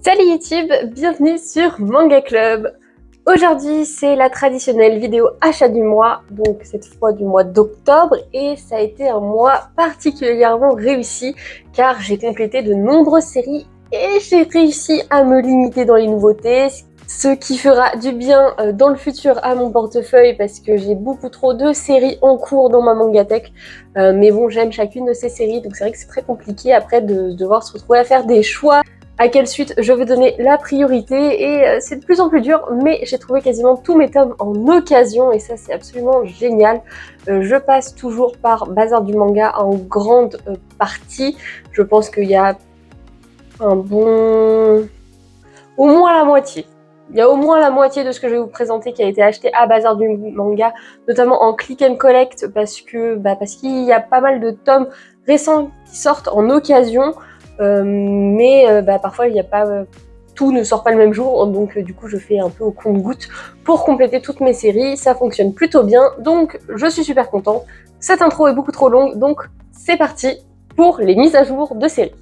Salut YouTube, bienvenue sur Manga Club. Aujourd'hui c'est la traditionnelle vidéo achat du mois, donc cette fois du mois d'octobre, et ça a été un mois particulièrement réussi car j'ai complété de nombreuses séries et j'ai réussi à me limiter dans les nouveautés, ce qui fera du bien dans le futur à mon portefeuille parce que j'ai beaucoup trop de séries en cours dans ma mangatech, mais bon, j'aime chacune de ces séries, donc c'est vrai que c'est très compliqué après de devoir se retrouver à faire des choix à quelle suite je veux donner la priorité, et c'est de plus en plus dur, mais j'ai trouvé quasiment tous mes tomes en occasion et ça c'est absolument génial. Je passe toujours par Bazar du Manga en grande partie. Je pense qu'il y a un bon... au moins la moitié. Il y a au moins la moitié de ce que je vais vous présenter qui a été acheté à Bazar du Manga, notamment en click and collect parce qu'il y a pas mal de tomes récents qui sortent en occasion. Parfois il n'y a pas tout ne sort pas le même jour, donc du coup je fais un peu au compte-gouttes pour compléter toutes mes séries. Ça fonctionne plutôt bien, donc je suis super contente. Cette intro est beaucoup trop longue, donc c'est parti pour les mises à jour de séries.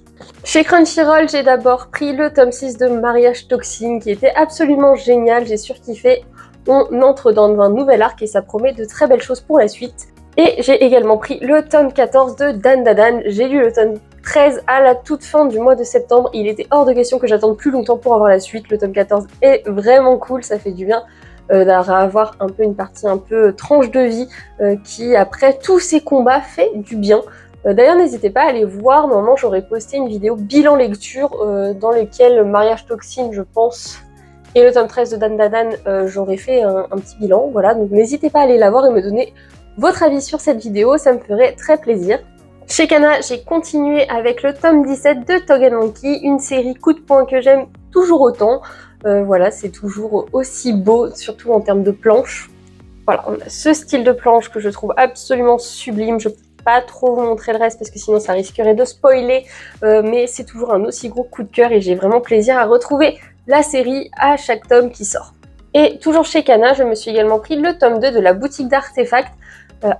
Chez Crunchyroll, j'ai d'abord pris le tome 6 de Mariage Toxin qui était absolument génial, j'ai surkiffé. On entre dans un nouvel arc et ça promet de très belles choses pour la suite. Et j'ai également pris le tome 14 de Dan. J'ai lu le tome 13 à la toute fin du mois de septembre. Il était hors de question que j'attende plus longtemps pour avoir la suite. Le tome 14 est vraiment cool, ça fait du bien d'avoir un peu une partie un peu tranche de vie qui, après tous ces combats, fait du bien. D'ailleurs, n'hésitez pas à aller voir. Normalement, j'aurais posté une vidéo bilan lecture dans lequel Mariage Toxin, je pense, et le tome 13 de Dan, j'aurais fait un petit bilan. Voilà, donc n'hésitez pas à aller la voir et me donner votre avis sur cette vidéo, ça me ferait très plaisir. Chez Kana, j'ai continué avec le tome 17 de Tog & Monkey, une série coup de poing que j'aime toujours autant. Voilà, c'est toujours aussi beau, surtout en termes de planches. Voilà, on a ce style de planche que je trouve absolument sublime. Je ne peux pas trop vous montrer le reste parce que sinon ça risquerait de spoiler, mais c'est toujours un aussi gros coup de cœur et j'ai vraiment plaisir à retrouver la série à chaque tome qui sort. Et toujours chez Kana, je me suis également pris le tome 2 de la boutique d'Artefact,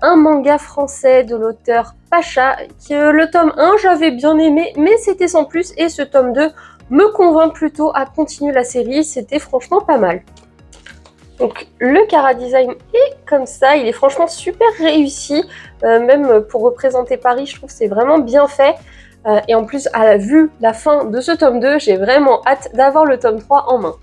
un manga français de l'auteur Pacha, que le tome 1 j'avais bien aimé, mais c'était sans plus, et ce tome 2 me convainc plutôt à continuer la série, c'était franchement pas mal. Donc le Cara Design est comme ça, il est franchement super réussi, même pour représenter Paris, je trouve que c'est vraiment bien fait. Et en plus, vu la fin de ce tome 2, j'ai vraiment hâte d'avoir le tome 3 en main.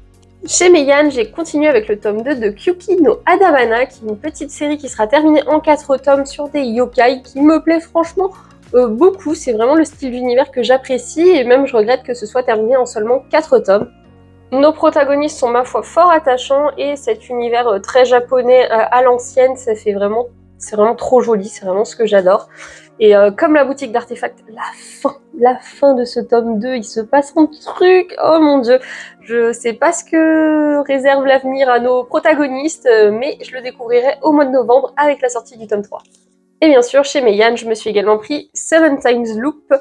Chez Meian, j'ai continué avec le tome 2 de Kyuki no Adamana, qui est une petite série qui sera terminée en 4 tomes sur des yokai, qui me plaît franchement beaucoup. C'est vraiment le style d'univers que j'apprécie, et même je regrette que ce soit terminé en seulement 4 tomes. Nos protagonistes sont ma foi fort attachants, et cet univers très japonais à l'ancienne, c'est vraiment trop joli, c'est vraiment ce que j'adore. Et comme la boutique d'Artefact, la fin de ce tome 2, il se passe un truc, oh mon dieu, je sais pas ce que réserve l'avenir à nos protagonistes, mais je le découvrirai au mois de novembre avec la sortie du tome 3. Et bien sûr, chez Meian, je me suis également pris Seven Times Loop,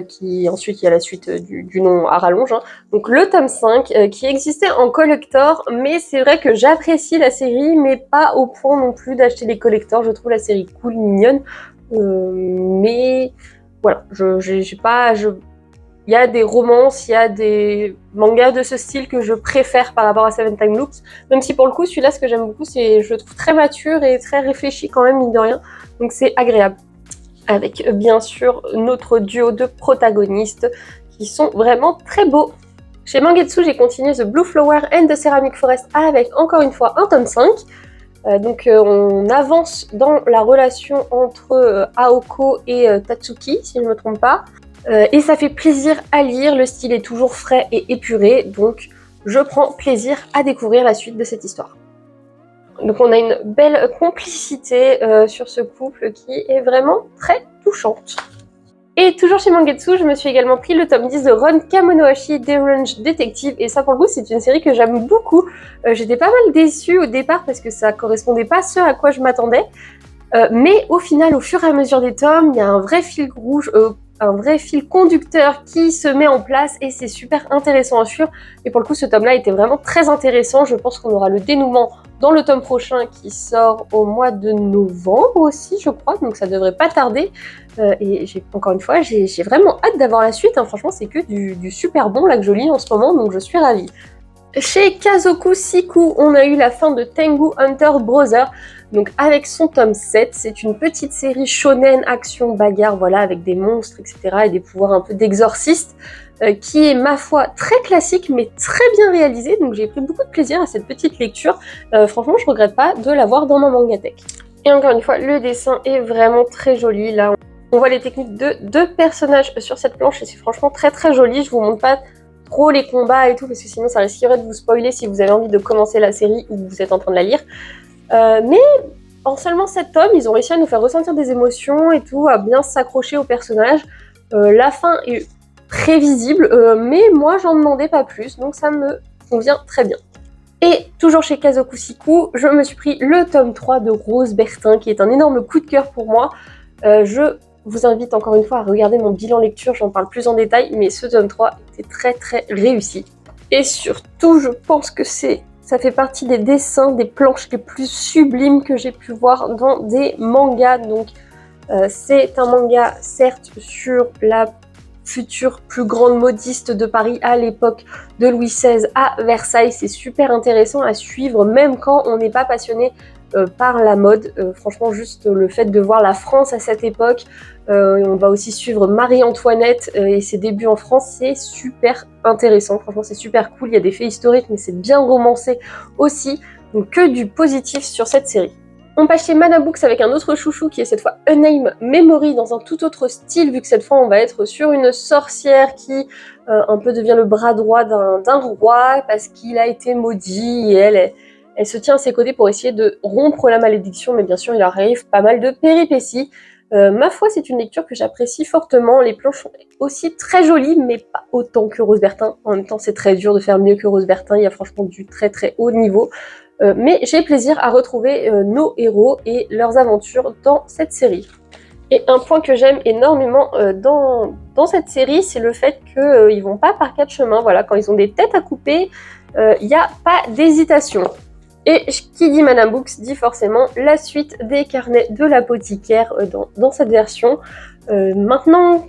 qui ensuite il y a la suite du nom à rallonge, hein. Donc le tome 5 qui existait en collector, mais c'est vrai que j'apprécie la série, mais pas au point non plus d'acheter les collectors. Je trouve la série cool, mignonne, mais voilà, il y a des romances, il y a des mangas de ce style que je préfère par rapport à Seven Time Loops, même si pour le coup celui-là, ce que j'aime beaucoup, c'est je le trouve très mature et très réfléchi quand même, mine de rien, donc c'est agréable. Avec bien sûr notre duo de protagonistes qui sont vraiment très beaux. Chez Mangetsu, j'ai continué The Blue Flower and the Ceramic Forest avec encore une fois un tome 5. On avance dans la relation entre Aoko et Tatsuki, si je ne me trompe pas. Et ça fait plaisir à lire, le style est toujours frais et épuré, donc je prends plaisir à découvrir la suite de cette histoire. Donc on a une belle complicité sur ce couple qui est vraiment très touchante. Et toujours chez Mangetsu, je me suis également pris le tome 10 de Ron Kamonohashi Deranged Detective, et ça pour le coup c'est une série que j'aime beaucoup. J'étais pas mal déçue au départ parce que ça correspondait pas à ce à quoi je m'attendais, mais au final, au fur et à mesure des tomes, il y a un vrai fil rouge, un vrai fil conducteur qui se met en place et c'est super intéressant à suivre. Et pour le coup, ce tome-là était vraiment très intéressant. Je pense qu'on aura le dénouement dans le tome prochain qui sort au mois de novembre aussi, je crois, donc ça devrait pas tarder. Et encore une fois, j'ai vraiment hâte d'avoir la suite, hein. Franchement, c'est que du super bon là que je lis en ce moment, donc je suis ravie. Chez Kazoku Siku, on a eu la fin de Tengu Hunter Brother, donc avec son tome 7. C'est une petite série shonen, action, bagarre, voilà, avec des monstres, etc. et des pouvoirs un peu d'exorciste, qui est, ma foi, très classique, mais très bien réalisée, donc j'ai pris beaucoup de plaisir à cette petite lecture. Franchement, je regrette pas de l'avoir dans ma mangatech. Et encore une fois, le dessin est vraiment très joli. Là, on voit les techniques de deux personnages sur cette planche, et c'est franchement très très joli. Je vous montre pas trop les combats et tout, parce que sinon ça risquerait de vous spoiler si vous avez envie de commencer la série ou que vous êtes en train de la lire. Mais en seulement 7 tomes, ils ont réussi à nous faire ressentir des émotions et tout, à bien s'accrocher aux personnages. La fin est prévisible, mais moi j'en demandais pas plus, donc ça me convient très bien. Et toujours chez Kazoku Siku, je me suis pris le tome 3 de Rose Bertin, qui est un énorme coup de cœur pour moi. Je vous invite encore une fois à regarder mon bilan lecture, j'en parle plus en détail, mais ce tome 3 était très très réussi. Et surtout, je pense que ça fait partie des dessins, des planches les plus sublimes que j'ai pu voir dans des mangas. Donc c'est un manga certes sur la future plus grande modiste de Paris à l'époque de Louis XVI à Versailles. C'est super intéressant à suivre, même quand on n'est pas passionné par la mode. Franchement, juste le fait de voir la France à cette époque. On va aussi suivre Marie-Antoinette et ses débuts en France. C'est super intéressant. Franchement, c'est super cool. Il y a des faits historiques, mais c'est bien romancé aussi. Donc que du positif sur cette série. On passe chez Mana Books avec un autre chouchou qui est cette fois Unnamed Memory dans un tout autre style, vu que cette fois on va être sur une sorcière qui un peu devient le bras droit d'un roi parce qu'il a été maudit, et elle se tient à ses côtés pour essayer de rompre la malédiction, mais bien sûr il arrive pas mal de péripéties. Ma foi, c'est une lecture que j'apprécie fortement. Les planches sont aussi très jolies, mais pas autant que Rose Bertin. En même temps, c'est très dur de faire mieux que Rose Bertin. Il y a franchement du très très haut niveau. Mais j'ai plaisir à retrouver nos héros et leurs aventures dans cette série. Et un point que j'aime énormément dans cette série, c'est le fait qu'ils vont pas par quatre chemins. Voilà, quand ils ont des têtes à couper, il n'y a pas d'hésitation. Et qui dit Mana Books dit forcément la suite des carnets de l'apothicaire dans cette version. Maintenant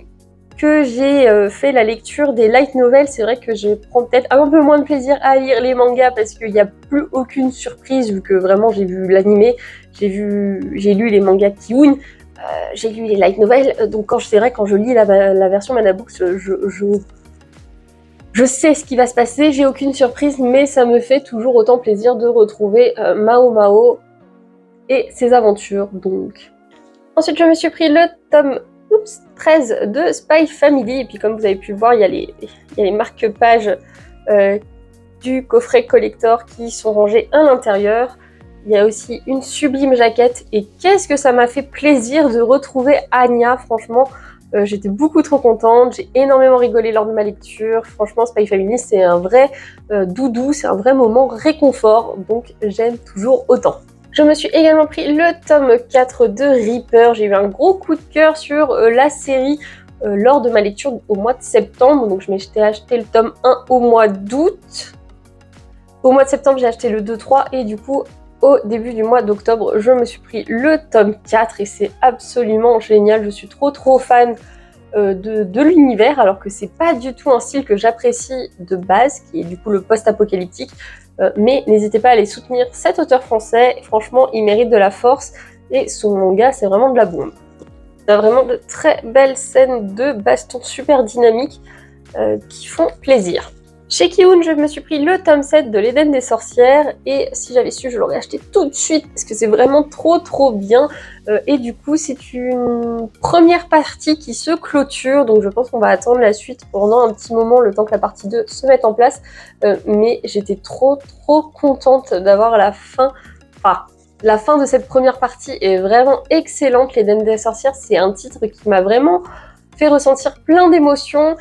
que j'ai fait la lecture des light novels, c'est vrai que je prends peut-être un peu moins de plaisir à lire les mangas parce qu'il n'y a plus aucune surprise vu que vraiment j'ai vu l'animé, j'ai lu les mangas Kiun, j'ai lu les light novels, donc c'est vrai quand je lis la version Mana Books, je sais ce qui va se passer, j'ai aucune surprise, mais ça me fait toujours autant plaisir de retrouver Mao Mao et ses aventures, donc. Ensuite, je me suis pris le tome 13 de Spy Family, et puis comme vous avez pu voir, il y a les marque-pages du coffret collector qui sont rangés à l'intérieur. Il y a aussi une sublime jaquette, et qu'est-ce que ça m'a fait plaisir de retrouver Anya, franchement. J'étais beaucoup trop contente, j'ai énormément rigolé lors de ma lecture. Franchement, Spy Family, c'est un vrai doudou, c'est un vrai moment réconfort, donc j'aime toujours autant. Je me suis également pris le tome 4 de Reaper. J'ai eu un gros coup de cœur sur la série lors de ma lecture au mois de septembre. Donc je m'étais acheté le tome 1 au mois d'août. Au mois de septembre, j'ai acheté le 2-3 et du coup, au début du mois d'octobre, je me suis pris le tome 4 et c'est absolument génial. Je suis trop fan de l'univers, alors que c'est pas du tout un style que j'apprécie de base, qui est du coup le post-apocalyptique. Mais n'hésitez pas à aller soutenir cet auteur français. Franchement, il mérite de la force et son manga, c'est vraiment de la bombe. Il y a vraiment de très belles scènes de baston super dynamiques qui font plaisir. Chez Kiun, je me suis pris le tome 7 de l'Éden des sorcières et si j'avais su, je l'aurais acheté tout de suite parce que c'est vraiment trop bien. Et du coup, c'est une première partie qui se clôture, donc je pense qu'on va attendre la suite pendant un petit moment, le temps que la partie 2 se mette en place. Mais j'étais trop contente d'avoir la fin. Enfin, la fin de cette première partie est vraiment excellente. L'Éden des sorcières, c'est un titre qui m'a vraiment fait ressentir plein d'émotions.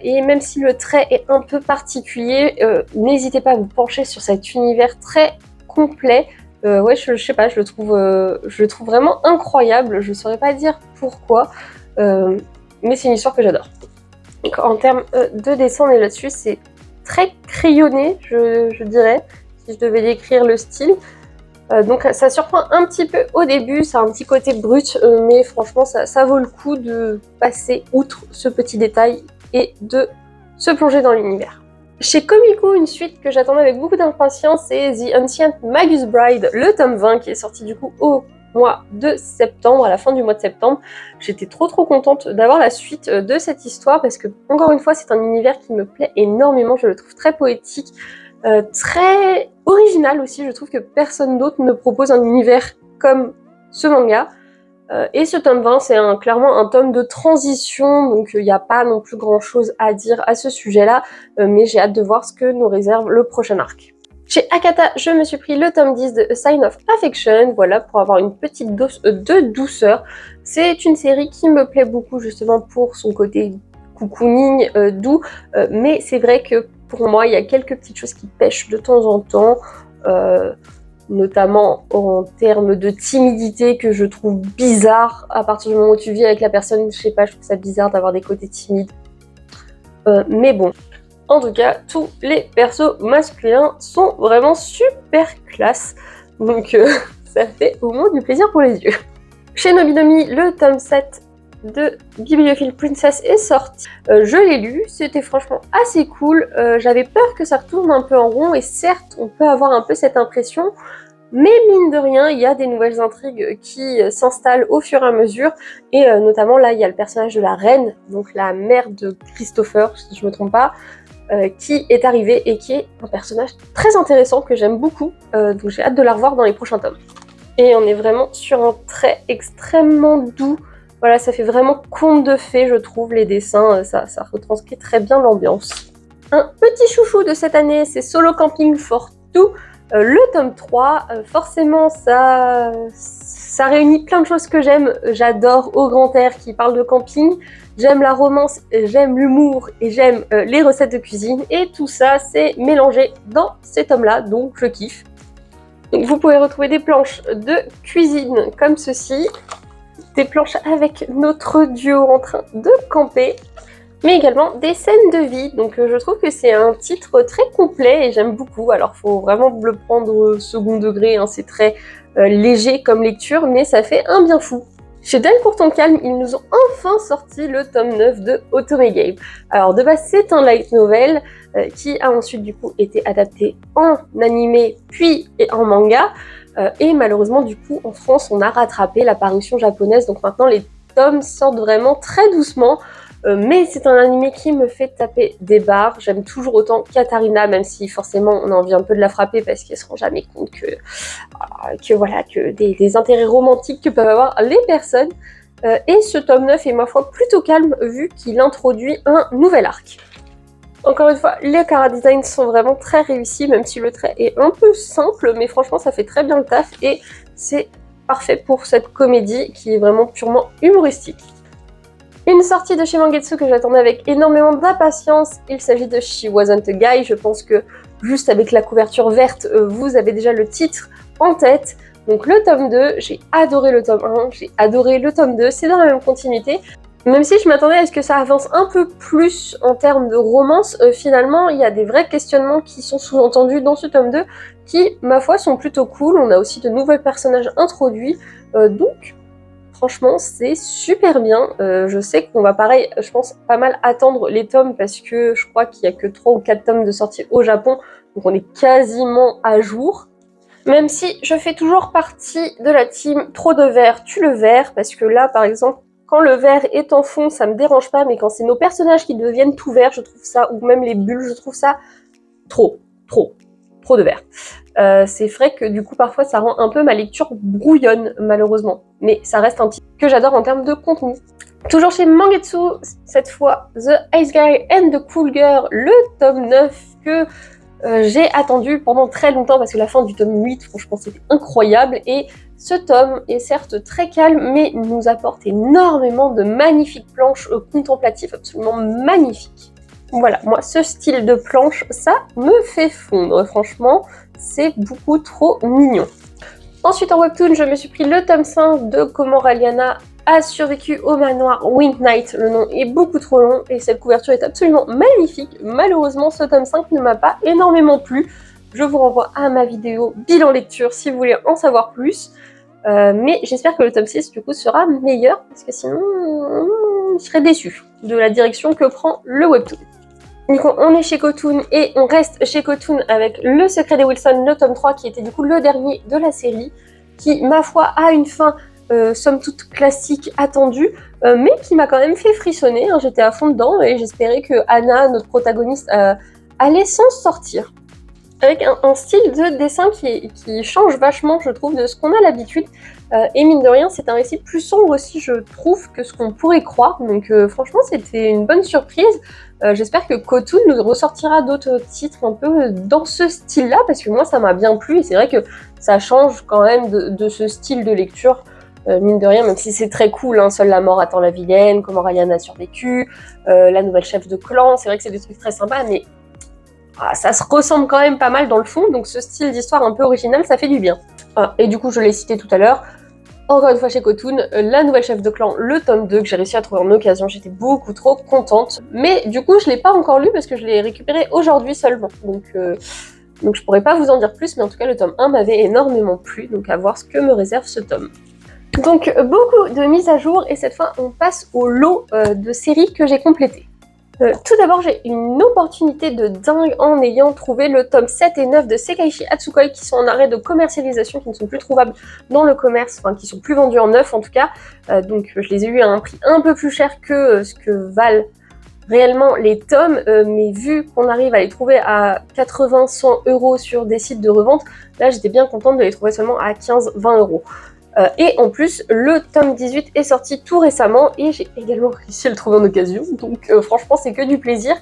Et même si le trait est un peu particulier, n'hésitez pas à vous pencher sur cet univers très complet. Ouais, je sais pas, je le trouve vraiment incroyable. Je saurais pas dire pourquoi, mais c'est une histoire que j'adore. Donc, en termes de dessin, on est là-dessus, c'est très crayonné, je dirais. si je devais décrire le style. Donc ça surprend un petit peu au début, ça a un petit côté brut, mais franchement ça vaut le coup de passer outre ce petit détail et de se plonger dans l'univers. Chez Comico, une suite que j'attendais avec beaucoup d'impatience, c'est The Ancient Magus Bride, le tome 20, qui est sorti du coup au mois de septembre, à la fin du mois de septembre. J'étais trop contente d'avoir la suite de cette histoire, parce que, encore une fois, c'est un univers qui me plaît énormément, je le trouve très poétique, très original aussi, je trouve que personne d'autre ne propose un univers comme ce manga. Et ce tome 20, c'est clairement un tome de transition, donc il n'y a pas non plus grand chose à dire à ce sujet-là, mais j'ai hâte de voir ce que nous réserve le prochain arc. Chez Akata, je me suis pris le tome 10 de A Sign of Affection, voilà, pour avoir une petite dose de douceur. C'est une série qui me plaît beaucoup justement pour son côté cocooning, doux, mais c'est vrai que pour moi, il y a quelques petites choses qui pêchent de temps en temps, notamment en termes de timidité que je trouve bizarre à partir du moment où tu vis avec la personne. Je sais pas, je trouve ça bizarre d'avoir des côtés timides. Mais bon, en tout cas, tous les persos masculins sont vraiment super classe. Donc ça fait au moins du plaisir pour les yeux. Chez Nobinomi, le tome 7 de Bibliophile Princess est sorti. Je l'ai lu, c'était franchement assez cool. J'avais peur que ça retourne un peu en rond, et certes, on peut avoir un peu cette impression, mais mine de rien, il y a des nouvelles intrigues qui s'installent au fur et à mesure, et notamment là, il y a le personnage de la reine, donc la mère de Christopher, si je me trompe pas, qui est arrivé et qui est un personnage très intéressant que j'aime beaucoup, donc j'ai hâte de la revoir dans les prochains tomes. Et on est vraiment sur un trait extrêmement doux. Voilà, ça fait vraiment conte de fées, je trouve, les dessins, ça retranscrit très bien l'ambiance. Un petit chouchou de cette année, c'est Solo Camping for Two, le tome 3. Forcément, ça réunit plein de choses que j'aime. J'adore Au Grand Air qui parle de camping, j'aime la romance, j'aime l'humour et j'aime les recettes de cuisine. Et tout ça, c'est mélangé dans ces tomes-là, donc je kiffe. Donc, vous pouvez retrouver des planches de cuisine comme ceci, des planches avec notre duo en train de camper, mais également des scènes de vie. Donc je trouve que c'est un titre très complet et j'aime beaucoup. Alors faut vraiment le prendre second degré, hein, c'est très léger comme lecture, mais ça fait un bien fou. Chez Delcourt Ton Calme, ils nous ont enfin sorti le tome 9 de Otome Game. Alors de base, c'est un light novel qui a ensuite du coup été adapté en animé puis en manga. Et malheureusement, du coup, en France, on a rattrapé la parution japonaise. Donc maintenant, les tomes sortent vraiment très doucement. Mais c'est un animé qui me fait taper des barres. J'aime toujours autant Katarina, même si forcément on a envie un peu de la frapper parce qu'elle se rend jamais compte que des intérêts romantiques que peuvent avoir les personnes. Et ce tome 9 est ma foi plutôt calme vu qu'il introduit un nouvel arc. Encore une fois, les chara-designs sont vraiment très réussis, même si le trait est un peu simple, mais franchement ça fait très bien le taf et c'est parfait pour cette comédie qui est vraiment purement humoristique. Une sortie de chez Mangetsu que j'attendais avec énormément d'impatience, il s'agit de She Wasn't a Guy. Je pense que juste avec la couverture verte, vous avez déjà le titre en tête. Donc le tome 2, j'ai adoré le tome 1, j'ai adoré le tome 2, c'est dans la même continuité. Même si je m'attendais à ce que ça avance un peu plus en termes de romance, finalement il y a des vrais questionnements qui sont sous-entendus dans ce tome 2 qui, ma foi, sont plutôt cool. On a aussi de nouveaux personnages introduits, donc franchement c'est super bien. Je sais qu'on va pareil, je pense pas mal attendre les tomes parce que je crois qu'il y a que 3 ou 4 tomes de sortie au Japon, donc on est quasiment à jour. Même si je fais toujours partie de la team trop de vert, tue le vert, parce que là par exemple, quand le vert est en fond, ça me dérange pas, mais quand c'est nos personnages qui deviennent tout verts, je trouve ça, ou même les bulles, je trouve ça trop de vert. C'est vrai que du coup, parfois, ça rend un peu ma lecture brouillonne, malheureusement. Mais ça reste un titre que j'adore en termes de contenu. Toujours chez Mangetsu, cette fois, The Ice Guy and the Cool Girl, le tome 9 que j'ai attendu pendant très longtemps parce que la fin du tome 8, franchement, c'était incroyable. Et ce tome est certes très calme, mais nous apporte énormément de magnifiques planches contemplatives, absolument magnifiques. Voilà, moi, ce style de planche, ça me fait fondre, franchement, c'est beaucoup trop mignon. Ensuite, en webtoon, je me suis pris le tome 5 de Comment Raliana a survécu au manoir Wink Night. Le nom est beaucoup trop long et cette couverture est absolument magnifique. Malheureusement, ce tome 5 ne m'a pas énormément plu. je vous renvoie à ma vidéo bilan lecture si vous voulez en savoir plus. Mais j'espère que le tome 6 du coup sera meilleur, parce que sinon je serais déçue de la direction que prend le webtoon. Du coup, on est chez Kotun et on reste chez Kotun avec Le Secret des Wilson, le tome 3, qui était du coup le dernier de la série, qui, ma foi, a une fin somme toute classique, attendue, mais qui m'a quand même fait frissonner, hein. J'étais à fond dedans et j'espérais que Anna, notre protagoniste, allait s'en sortir. Avec un style de dessin qui change vachement, je trouve, de ce qu'on a l'habitude. Et mine de rien, c'est un récit plus sombre aussi, je trouve, que ce qu'on pourrait croire. Donc franchement, c'était une bonne surprise. J'espère que Kotun nous ressortira d'autres titres un peu dans ce style-là, parce que moi, ça m'a bien plu. Et c'est vrai que ça change quand même de ce style de lecture. Mine de rien, même si c'est très cool, hein, Seule la mort attend la vilaine, Comment Ryan a survécu, la nouvelle chef de clan, c'est vrai que c'est des trucs très sympas, mais ça se ressemble quand même pas mal dans le fond, donc ce style d'histoire un peu original, ça fait du bien. Et du coup, je l'ai cité tout à l'heure, encore une fois chez Kotun, la nouvelle chef de clan, le tome 2, que j'ai réussi à trouver en occasion, j'étais beaucoup trop contente. Mais du coup, je l'ai pas encore lu parce que je l'ai récupéré aujourd'hui seulement, donc je pourrais pas vous en dire plus, mais en tout cas, le tome 1 m'avait énormément plu, donc à voir ce que me réserve ce tome. Donc beaucoup de mises à jour, et cette fois, on passe au lot de séries que j'ai complétées. Tout d'abord, j'ai une opportunité de dingue en ayant trouvé le tome 7 et 9 de Sekaiichi Hatsukoi qui sont en arrêt de commercialisation, qui ne sont plus trouvables dans le commerce, enfin qui sont plus vendus en neuf en tout cas. Donc je les ai eus à un prix un peu plus cher que ce que valent réellement les tomes, mais vu qu'on arrive à les trouver à 80-100 € sur des sites de revente, là j'étais bien contente de les trouver seulement à 15-20 €. Et en plus, le tome 18 est sorti tout récemment et j'ai également réussi à le trouver en occasion, donc franchement c'est que du plaisir.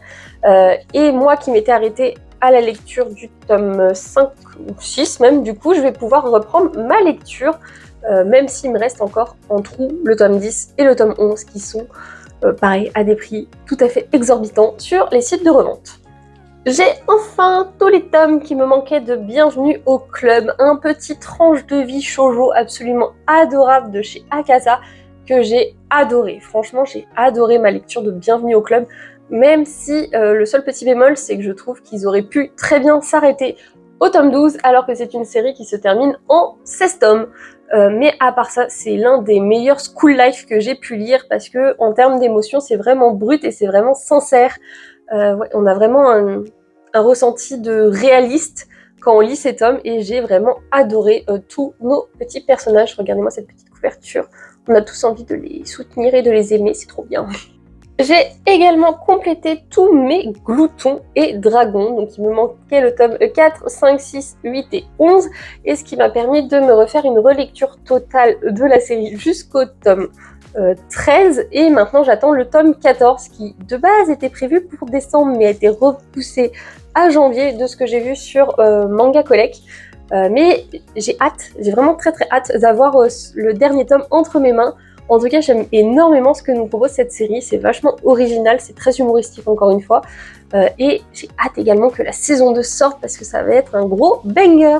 Et moi qui m'étais arrêtée à la lecture du tome 5 ou 6 même, du coup je vais pouvoir reprendre ma lecture, même s'il me reste encore en trou le tome 10 et le tome 11 qui sont pareil à des prix tout à fait exorbitants sur les sites de revente. J'ai enfin tous les tomes qui me manquaient de Bienvenue au Club, un petit tranche de vie shoujo absolument adorable de chez Akasa que j'ai adoré. Franchement, j'ai adoré ma lecture de Bienvenue au Club, même si le seul petit bémol, c'est que je trouve qu'ils auraient pu très bien s'arrêter au tome 12, alors que c'est une série qui se termine en 16 tomes. Mais à part ça, c'est l'un des meilleurs school life que j'ai pu lire, parce que en termes d'émotion, c'est vraiment brut et c'est vraiment sincère. Ouais, on a vraiment un ressenti de réaliste quand on lit ces tomes et j'ai vraiment adoré tous nos petits personnages. Regardez-moi cette petite couverture. On a tous envie de les soutenir et de les aimer, c'est trop bien. J'ai également complété tous mes gloutons et dragons, donc il me manquait le tome 4, 5, 6, 8 et 11, et ce qui m'a permis de me refaire une relecture totale de la série jusqu'au tome 13, et maintenant j'attends le tome 14 qui de base était prévu pour décembre mais a été repoussé à janvier de ce que j'ai vu sur Manga Collect. Mais j'ai hâte, j'ai vraiment très hâte d'avoir le dernier tome entre mes mains. En tout cas, j'aime énormément ce que nous propose cette série, c'est vachement original, c'est très humoristique encore une fois, et j'ai hâte également que la saison 2 sorte parce que ça va être un gros banger.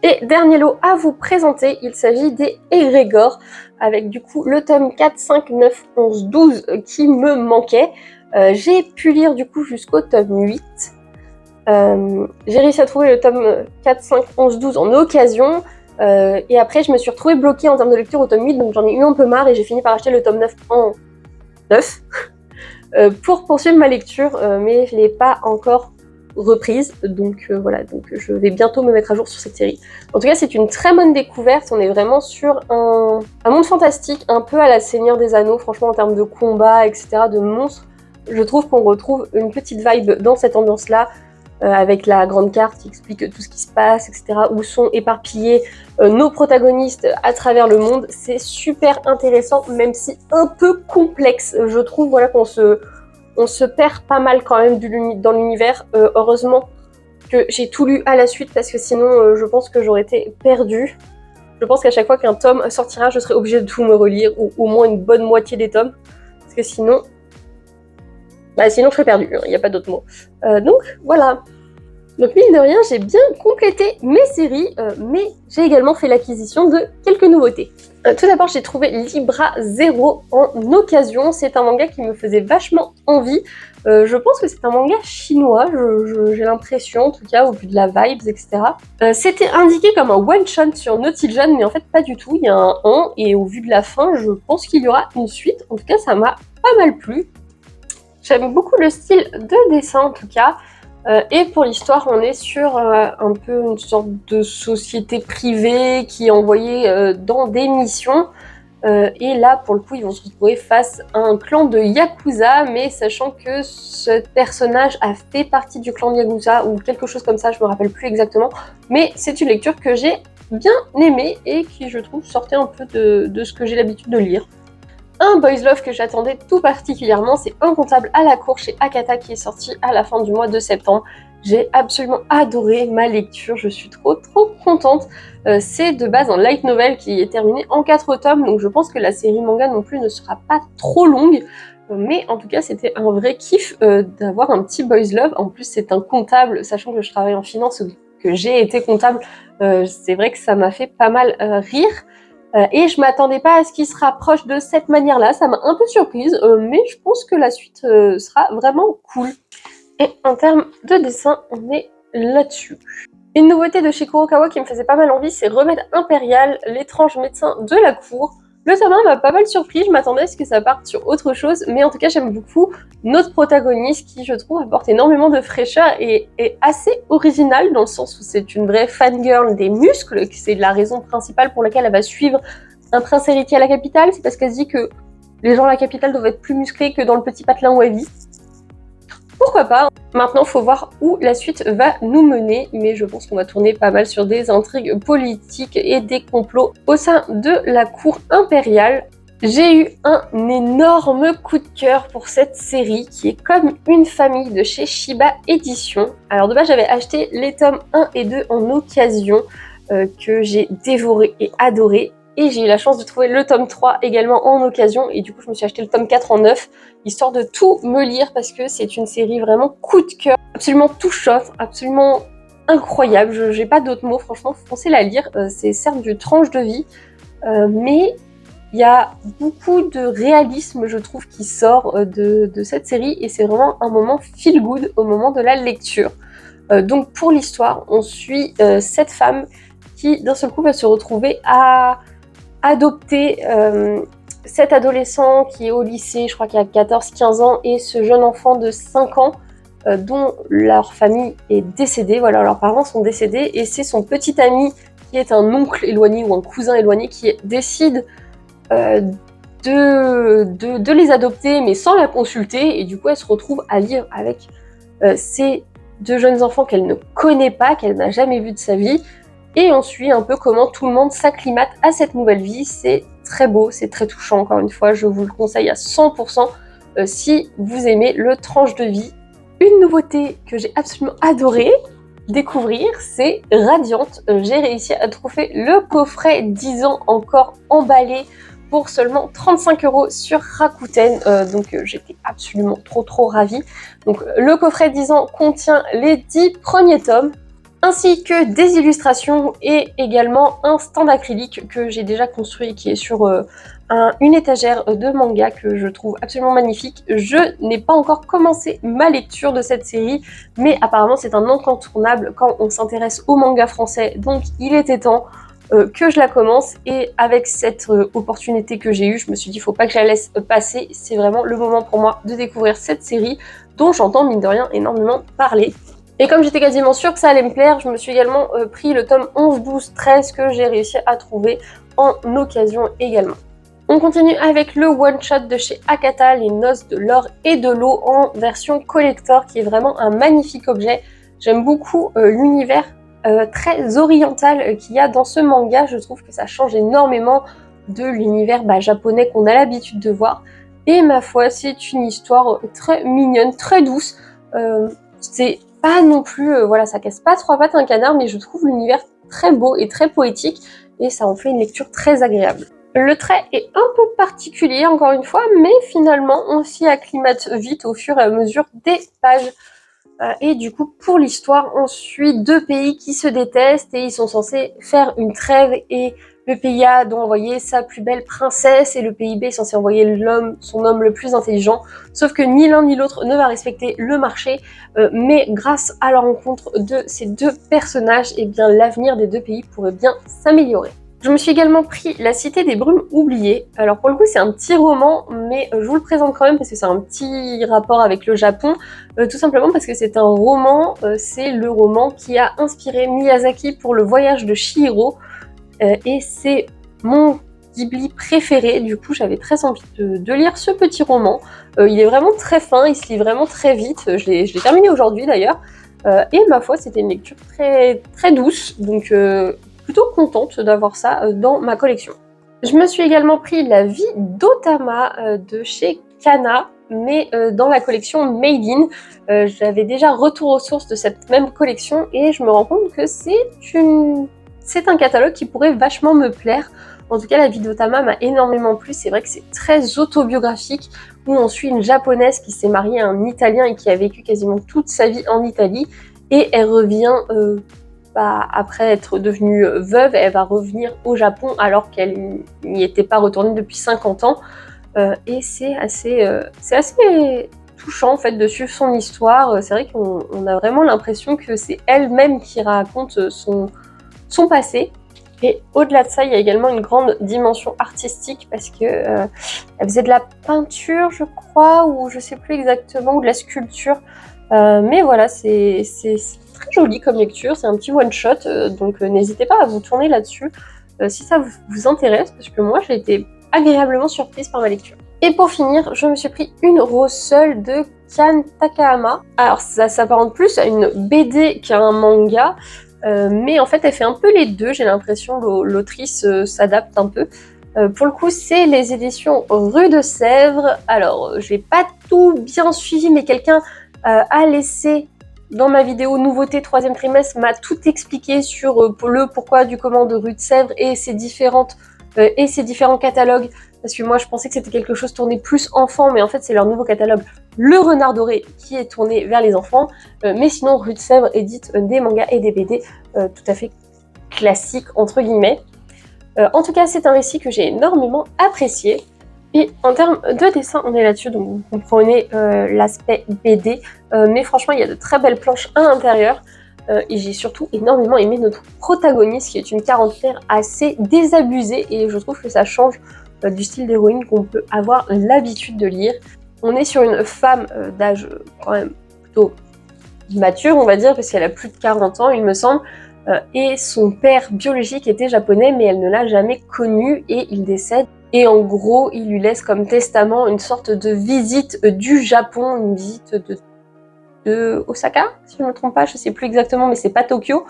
Et dernier lot à vous présenter, il s'agit des Egrégores, avec du coup le tome 4, 5, 9, 11, 12 qui me manquait. J'ai pu lire du coup jusqu'au tome 8. J'ai réussi à trouver le tome 4, 5, 11, 12 en occasion. Et après je me suis retrouvée bloquée en termes de lecture au tome 8, donc j'en ai eu un peu marre et j'ai fini par acheter le tome 9 en 9 pour poursuivre ma lecture, mais je ne l'ai pas encore reprise, donc voilà, donc je vais bientôt me mettre à jour sur cette série. En tout cas, c'est une très bonne découverte, on est vraiment sur un monde fantastique, un peu à la Seigneur des Anneaux, franchement en termes de combat, etc., de monstres, je trouve qu'on retrouve une petite vibe dans cette ambiance-là, avec la grande carte qui explique tout ce qui se passe, etc., où sont éparpillés nos protagonistes à travers le monde. C'est super intéressant, même si un peu complexe. Je trouve voilà, qu'on se perd pas mal quand même dans l'univers. Heureusement que j'ai tout lu à la suite, parce que sinon je pense que j'aurais été perdue. Je pense qu'à chaque fois qu'un tome sortira, je serai obligée de tout me relire, ou au moins une bonne moitié des tomes, parce que sinon je serais perdue, il n'y a pas d'autre mot. Donc voilà. Donc mine de rien, j'ai bien complété mes séries, mais j'ai également fait l'acquisition de quelques nouveautés. Tout d'abord, j'ai trouvé Libra Zero en occasion. C'est un manga qui me faisait vachement envie. Je pense que c'est un manga chinois, j'ai l'impression, en tout cas, au vu de la vibes, etc. C'était indiqué comme un one-shot sur Nautilus, mais en fait pas du tout. Il y a un 1, et au vu de la fin, je pense qu'il y aura une suite. En tout cas, ça m'a pas mal plu. J'aime beaucoup le style de dessin, en tout cas. Et pour l'histoire, on est sur un peu une sorte de société privée qui est envoyée dans des missions. Et là, pour le coup, ils vont se retrouver face à un clan de Yakuza, mais sachant que ce personnage a fait partie du clan de Yakuza ou quelque chose comme ça, je me rappelle plus exactement. Mais c'est une lecture que j'ai bien aimée et qui, je trouve, sortait un peu de ce que j'ai l'habitude de lire. Un boys love que j'attendais tout particulièrement, c'est Incontable à la cour chez Akata qui est sorti à la fin du mois de septembre. J'ai absolument adoré ma lecture, je suis trop contente. C'est de base un light novel qui est terminé en 4 tomes, donc je pense que la série manga non plus ne sera pas trop longue. Mais en tout cas, c'était un vrai kiff d'avoir un petit boys love. En plus, c'est un comptable, sachant que je travaille en finance, que j'ai été comptable, c'est vrai que ça m'a fait pas mal rire. Et je m'attendais pas à ce qu'il se rapproche de cette manière-là, ça m'a un peu surprise, mais je pense que la suite sera vraiment cool. Et en termes de dessin, on est là-dessus. Une nouveauté de chez Kurokawa qui me faisait pas mal envie, c'est Remède Impérial, l'étrange médecin de la cour. Le tome 1 m'a pas mal surpris, je m'attendais à ce que ça parte sur autre chose, mais en tout cas j'aime beaucoup notre protagoniste qui, je trouve, apporte énormément de fraîcheur et est assez original dans le sens où c'est une vraie fangirl des muscles, c'est la raison principale pour laquelle elle va suivre un prince héritier à la capitale, c'est parce qu'elle se dit que les gens à la capitale doivent être plus musclés que dans le petit patelin où elle vit. Pourquoi pas? Maintenant, il faut voir où la suite va nous mener, mais je pense qu'on va tourner pas mal sur des intrigues politiques et des complots au sein de la cour impériale. J'ai eu un énorme coup de cœur pour cette série qui est comme une famille de chez Shiba Édition. Alors de base, j'avais acheté les tomes 1 et 2 en occasion que j'ai dévoré et adoré. Et j'ai eu la chance de trouver le tome 3 également en occasion, et du coup je me suis acheté le tome 4 en neuf, histoire de tout me lire, parce que c'est une série vraiment coup de cœur, absolument touchante, absolument incroyable, j'ai pas d'autres mots, franchement, foncez la lire, c'est certes du tranche de vie, mais il y a beaucoup de réalisme, je trouve, qui sort de cette série, et c'est vraiment un moment feel good au moment de la lecture. Donc pour l'histoire, on suit cette femme qui d'un seul coup va se retrouver à adopter cet adolescent qui est au lycée, je crois qu'il a 14-15 ans, et ce jeune enfant de 5 ans dont leur famille est décédée, voilà, leurs parents sont décédés, et c'est son petit ami qui est un oncle éloigné ou un cousin éloigné qui décide de les adopter, mais sans la consulter, et du coup elle se retrouve à lire avec ces deux jeunes enfants qu'elle ne connaît pas, qu'elle n'a jamais vu de sa vie, et on suit un peu comment tout le monde s'acclimate à cette nouvelle vie. C'est très beau, c'est très touchant, encore une fois, je vous le conseille à 100% si vous aimez le tranche de vie. Une nouveauté que j'ai absolument adoré découvrir, c'est Radiante. J'ai réussi à trouver le coffret 10 ans encore emballé pour seulement 35 € sur Rakuten, donc j'étais absolument trop ravie. Donc le coffret 10 ans contient les 10 premiers tomes, ainsi que des illustrations et également un stand acrylique que j'ai déjà construit qui est sur une étagère de manga que je trouve absolument magnifique. Je n'ai pas encore commencé ma lecture de cette série, mais apparemment c'est un incontournable quand on s'intéresse au manga français, donc il était temps que je la commence, et avec cette opportunité que j'ai eue, je me suis dit faut pas que je la laisse passer, c'est vraiment le moment pour moi de découvrir cette série dont j'entends mine de rien énormément parler. Et comme j'étais quasiment sûre que ça allait me plaire, je me suis également pris le tome 11, 12, 13 que j'ai réussi à trouver en occasion également. On continue avec le one-shot de chez Akata, Les Noces de l'Or et de l'Eau en version collector, qui est vraiment un magnifique objet. J'aime beaucoup l'univers très oriental qu'il y a dans ce manga. Je trouve que ça change énormément de l'univers japonais qu'on a l'habitude de voir. Et ma foi, c'est une histoire très mignonne, très douce. C'est pas non plus, voilà, ça casse pas trois pattes un canard, mais je trouve l'univers très beau et très poétique, et ça en fait une lecture très agréable. Le trait est un peu particulier, encore une fois, mais finalement, on s'y acclimate vite au fur et à mesure des pages. Et du coup, pour l'histoire, on suit deux pays qui se détestent et ils sont censés faire une trêve et le pays A doit envoyer sa plus belle princesse et le pays B est censé envoyer son homme le plus intelligent. Sauf que ni l'un ni l'autre ne va respecter le marché, mais grâce à la rencontre de ces deux personnages, eh bien l'avenir des deux pays pourrait bien s'améliorer. Je me suis également pris La Cité des Brumes oubliées. Alors pour le coup c'est un petit roman, mais je vous le présente quand même parce que c'est un petit rapport avec le Japon, tout simplement parce que c'est un roman, c'est le roman qui a inspiré Miyazaki pour Le Voyage de Chihiro, et c'est mon Ghibli préféré, du coup j'avais très envie de lire ce petit roman. Il est vraiment très fin, il se lit vraiment très vite, je l'ai terminé aujourd'hui d'ailleurs, et ma foi c'était une lecture très, très douce, donc plutôt contente d'avoir ça dans ma collection. Je me suis également pris La Vie d'Otama de chez Kana, mais dans la collection Made in. J'avais déjà Retour aux sources de cette même collection et je me rends compte que c'est un catalogue qui pourrait vachement me plaire. En tout cas, La Vie d'Otama m'a énormément plu. C'est vrai que c'est très autobiographique, où on suit une japonaise qui s'est mariée à un Italien et qui a vécu quasiment toute sa vie en Italie. Et elle revient, après être devenue veuve, elle va revenir au Japon alors qu'elle n'y était pas retournée depuis 50 ans. Et c'est assez touchant en fait de suivre son histoire. C'est vrai qu'on a vraiment l'impression que c'est elle-même qui raconte son passé. Et au-delà de ça, il y a également une grande dimension artistique parce que elle faisait de la peinture, je crois, ou je sais plus exactement, ou de la sculpture. Mais voilà, c'est très joli comme lecture, c'est un petit one-shot, donc n'hésitez pas à vous tourner là-dessus si ça vous intéresse, parce que moi j'ai été agréablement surprise par ma lecture. Et pour finir, je me suis pris Une rose seule de Kan Takahama. Alors ça s'apparente plus à une BD qu'à un manga, mais en fait elle fait un peu les deux, j'ai l'impression, l'autrice s'adapte un peu. Pour le coup, c'est les éditions Rue de Sèvres. Alors, j'ai pas tout bien suivi, mais quelqu'un a laissé dans ma vidéo nouveauté 3e trimestre, m'a tout expliqué sur le pourquoi du comment de Rue de Sèvres et ses différents catalogues. Parce que moi, je pensais que c'était quelque chose tourné plus enfant, mais en fait, c'est leur nouveau catalogue, Le Renard Doré, qui est tourné vers les enfants. Mais sinon, Rue de Sèvres édite des mangas et des BD tout à fait classiques, entre guillemets. En tout cas, c'est un récit que j'ai énormément apprécié. Et en termes de dessin, on est là-dessus, donc vous comprenez l'aspect BD. Mais franchement, il y a de très belles planches à l'intérieur. Et j'ai surtout énormément aimé notre protagoniste, qui est une quarantenaire assez désabusée. Et je trouve que ça change du style d'héroïne qu'on peut avoir l'habitude de lire. On est sur une femme d'âge quand même plutôt mature, on va dire, parce qu'elle a plus de 40 ans, il me semble. Et son père biologique était japonais, mais elle ne l'a jamais connu et il décède. Et en gros, il lui laisse comme testament une sorte de visite du Japon, une visite de Osaka, si je ne me trompe pas, je ne sais plus exactement, mais c'est pas Tokyo.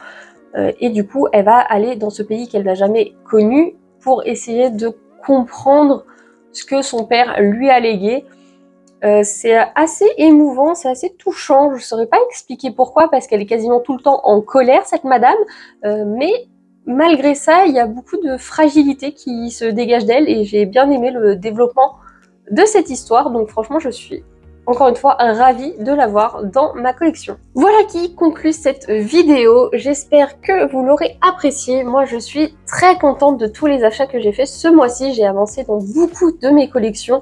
Et du coup, elle va aller dans ce pays qu'elle n'a jamais connu pour essayer de comprendre ce que son père lui a légué. C'est assez émouvant, c'est assez touchant, je ne saurais pas expliquer pourquoi, parce qu'elle est quasiment tout le temps en colère, cette madame, mais malgré ça, il y a beaucoup de fragilité qui se dégage d'elle, et j'ai bien aimé le développement de cette histoire, donc franchement, je suis encore une fois ravie de l'avoir dans ma collection. Voilà qui conclut cette vidéo, j'espère que vous l'aurez appréciée. Moi, je suis très contente de tous les achats que j'ai faits ce mois-ci, j'ai avancé dans beaucoup de mes collections.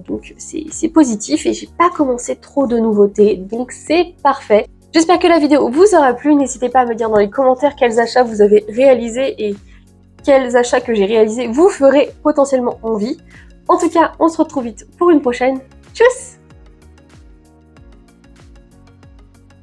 Donc c'est positif et j'ai pas commencé trop de nouveautés, donc c'est parfait. J'espère que la vidéo vous aura plu, n'hésitez pas à me dire dans les commentaires quels achats vous avez réalisés et quels achats que j'ai réalisés vous feraient potentiellement envie. En tout cas, on se retrouve vite pour une prochaine. Tchuss!